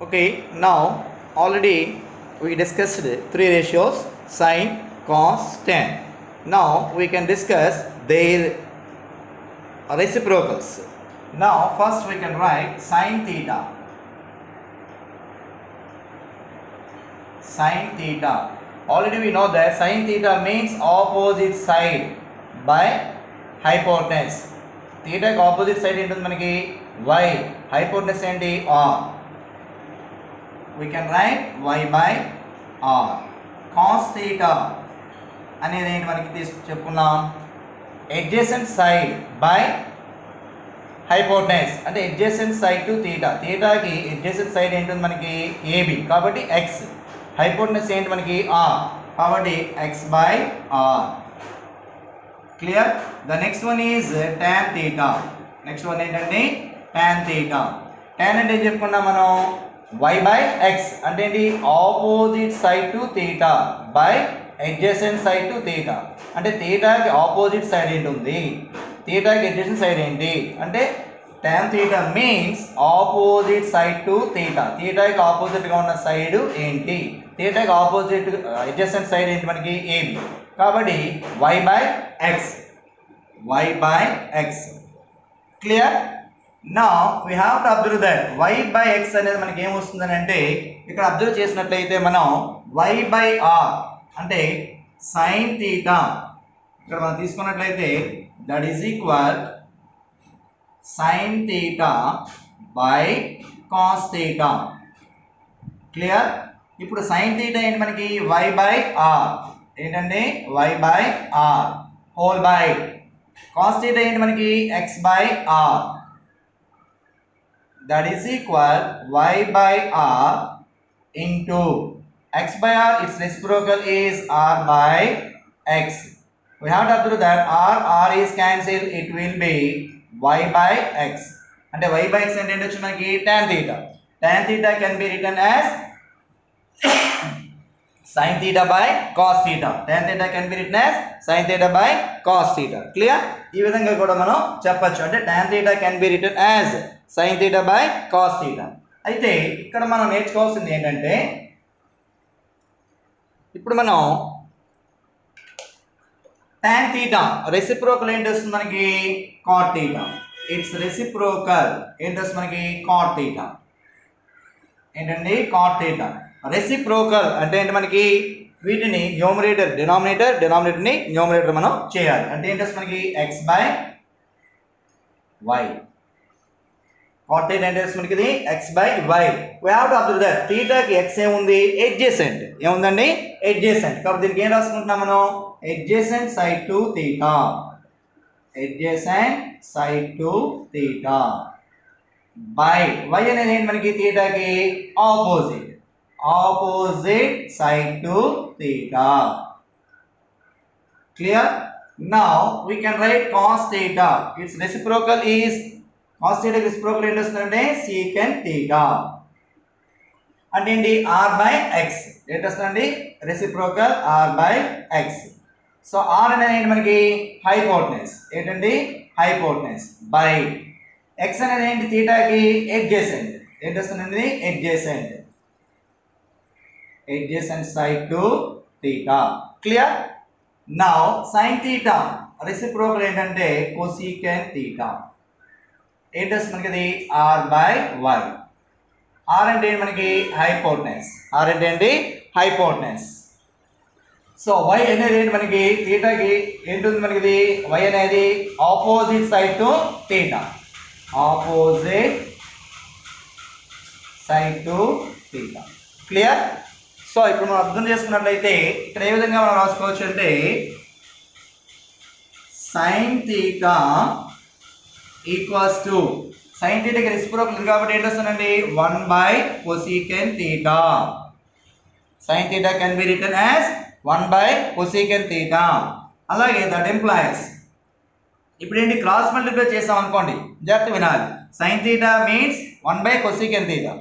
Okay, now already we discussed three ratios sine, cos, tan. Now we can discuss their reciprocals. Now first we can write sine theta. Sine theta. Already we know that sine theta means opposite side by hypotenuse. Theta ki opposite side ఏంటుంది మనకి y, hypotenuse ఏంటి r. We can write y by r. Cos theta అనేది ఏంటి మనకి చెప్పుకున్నాం adjacent side by hypotenuse అంటే adjacent side to theta. theta కి adjacent side ఏంటుంది మనకి ab కాబట్టి x, hypotenuse ఏంటి మనకి r కాబట్టి x by r. Clear? The next one is tan theta. Next one ఏంటంటే tan theta. tan అంటే ఏం చెప్పుకున్నాం మనం y by x అంటే ఏంటి opposite side to theta by adjacent side to theta. అంటే theta కి ఆపోజిట్ సైడ్ ఏంటి ఉంది, theta కి adjacent సైడ్ ఏంటి అంటే tan theta means opposite side to theta. theta కి ఆపోజిట్ గా ఉన్న సైడ్ ఏంటి, theta కి ఆపోజిట్ adjacent సైడ్ ఏంటి మనకి ab కాబట్టి y by x. y by x. Clear? Now we have to observe that y by x అనేది మనకి ఏం వస్తుందని అంటే ఇక్కడ అబ్జర్వ్ చేసినట్లయితే మనం y by r అంటే sin theta ఇక్కడ మనం తీసుకున్నట్లయితే that is equal sin theta by cos theta. Clear? ఇప్పుడు sin theta ఏంటి మనకి y by r ఏంటంటే y by r whole by cos theta ఏంటి మనకి x by r that is equal y by r into x by r, its reciprocal is r by x. We have to observe that r is cancelled, it will be y by x. అంటే y by x అంటే ఏంటొచ్చు మనకి tan theta. tan theta can be written as sin theta by cos theta. tan theta can be written as sin theta by cos theta. Clear? ఈ విధంగా కూడా మనం చెప్పొచ్చు అంటే tan theta can be written as sin theta by cos theta. అయితే ఇక్కడ మనం నేర్చుకోవాల్సింది ఏంటంటే ఇప్పుడు మనం tan theta రెసిప్రోకల్ ఏంటి వస్తుంది మనకి cot theta. ఇట్స్ రెసిప్రోకల్ ఏంటి వస్తుంది మనకి cot theta. ఏంటండి cot theta. రెసిప్రోకల్ అంటే ఏంటి మనకి వీటిని న్యూమరేటర్ డినామినేటర్ ని న్యూమరేటర్ మనం చేయాలి అంటే ఏంటి వస్తుంది మనకి x by y. cot theta అంటే మనకి ఇది x by y. we have to observe that theta కి x ఏముంది adjacent ఏముందండి adjacent కాబట్టి దీనికి ఏం రాసుకుంటున్నాం మనం adjacent side to theta. adjacent side to theta by y అనేది ఏంటి మనకి theta కి opposite side to theta. Clear? Now we can write cos theta. Its reciprocal is cos theta reciprocal ఏంటి వస్తుందంటే secant theta అంటే ఏంటి r by x. ఏంటి వస్తుందండి reciprocal r by x. So r అనేది ఏంటి మనకి హైపోటెనస్ ఏంటండి హైపోటెనస్ బై x అనేది ఏంటి theta కి adjacent ఏంటి వస్తుందండి adjacent side to theta. Clear? Now sin theta reciprocal ఏంటంటే cosecant theta. ఏంటి వస్తుంది మనకి ఇది r by y. r అంటే ఏంటి మనకి హైపోటెనస్. r అంటే ఏంటి హైపోటెనస్. సో y అనేది ఏంటి మనకి theta కి ఏంటుంది మనకి ఇది y అనేది opposite side to theta. Opposite side to theta. Clear? So ఇప్పుడు మనం అర్థం చేసుకున్నట్లయితే ఇక్కడ ఏ విధంగా మనం రాసుకోవచ్చు అంటే sin theta equals to sin theta కి రెసిప్రోకల్ కాబట్టి ఏంటి వస్తుందండి 1 by cosecant theta. sin theta can be written as 1 by cosecant theta. అలాగే దట్ ఎంప్లాయస్ ఇప్పుడు ఏంటి క్రాస్ మల్టిప్లై చేసాం అనుకోండి జాగ్రత్త వినాలి sin theta means 1 by cosecant theta.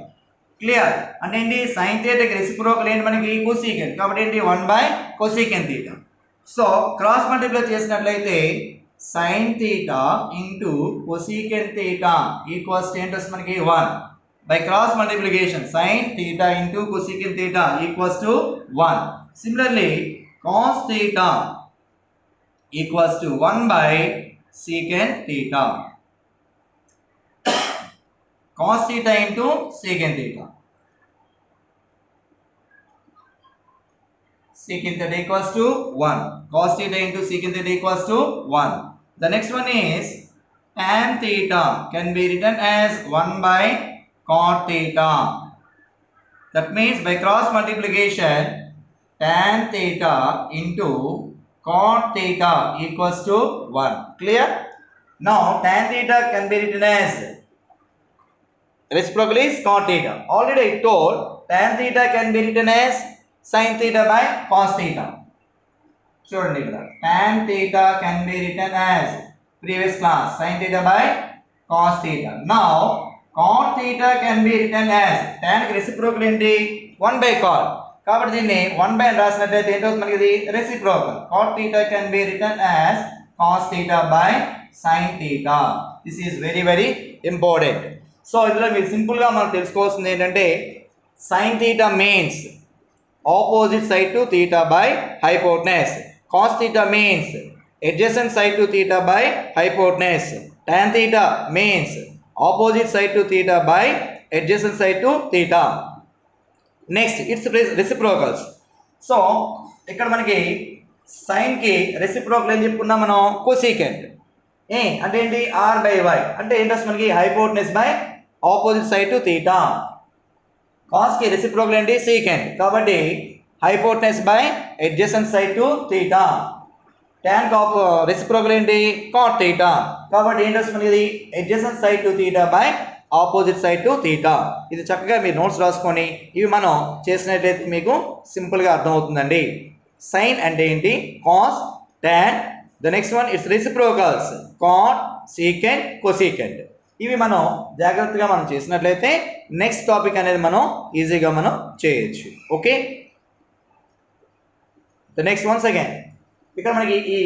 Clear? అంటే ఏంటి sin theta కి రెసిప్రోకల్ ఏంటి మనకి cosecant కాబట్టి ఏంటి 1 by cosecant theta. So cross multiply చేసినట్లయితే sin theta into cosecant theta equals ఏంటి వస్తుంది మనకి 1. by cross multiplication sin theta into cosecant theta equals to 1. Similarly, cos theta equals to 1 by secant theta. Cos theta into secant theta. Secant theta equals to 1. Cos theta into secant theta equals to 1. The next one is tan theta can be written as 1 by cot theta. That means by cross multiplication tan theta into cot theta equals to 1. Clear? Now tan theta can be written as reciprocal is cot theta. Already I told tan theta can be written as sin theta by cos theta. చూడండి ఇక్కడ tan theta can be written as previous class sin theta by cos theta. Now cot theta can be written as tan కి reciprocal ఏంటి 1 by cot. కాబట్టి దీన్ని 1 by రాసినట్లయితే ఏంటవుతుంది మనకి ఇది reciprocal. Cot theta can be written as cos theta by sin theta. This is very very important. So ఇందులో మీరు simple గా మనం తెలుసుకోవాల్సింది ఏంటంటే sin theta means opposite side to theta by hypotenuse. Cos theta means adjacent side to theta by hypotenuse. Tan theta means opposite side to theta by adjacent side to theta. Next, its reciprocals. So, ఇక్కడ మనకి sin కి reciprocal ఏం చెప్పుకున్నాం మనం cosecant. అంటే ఏంటి r by y అంటే ఏంటి మనకి hypotenuse by opposite side to theta. Cos కి reciprocal ఏంటి secant. కాబట్టి hypotenuse by adjacent side to theta. Tan reciprocal ఏంటి cot theta. కాబట్టి ఏంటి మనకి ఇది adjacent side to theta by opposite side to theta. ఇది చక్కగా మీరు నోట్స్ రాసుకొని ఇవి మనం చేసినట్లయితే మీకు సింపుల్గా అర్థమవుతుందండి. sin అంటే ఏంటి cos, tan. The next one it's reciprocals cot, secant, cosecant. ఇవి మనం జాగ్రత్తగా మనం చేసినట్లయితే నెక్స్ట్ టాపిక్ అనేది మనం ఈజీగా మనం చేయొచ్చు. Okay, the next once again ఇక్కడ మనకి ఈ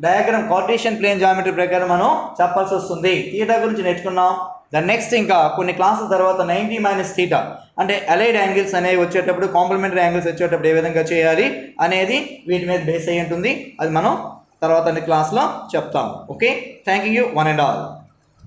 డయాగ్రామ్ కార్టేషియన్ ప్లేన్ జామెట్రీ ప్రకారం మనం చెప్పాల్సి వస్తుంది. థీటా గురించి నేర్చుకున్నాం. ద నెక్స్ట్ ఇంకా కొన్ని క్లాసెస్ తర్వాత 90 మైనస్ థీటా అంటే అలైడ్ యాంగిల్స్ అనేవి వచ్చేటప్పుడు కాంప్లిమెంటరీ యాంగిల్స్ వచ్చేటప్పుడు ఏ విధంగా చేయాలి అనేది వీటి మీద బేస్ అయ్యి ఉంటుంది. అది మనం తర్వాత క్లాస్లో చెప్తాము. Okay, thank you one and all.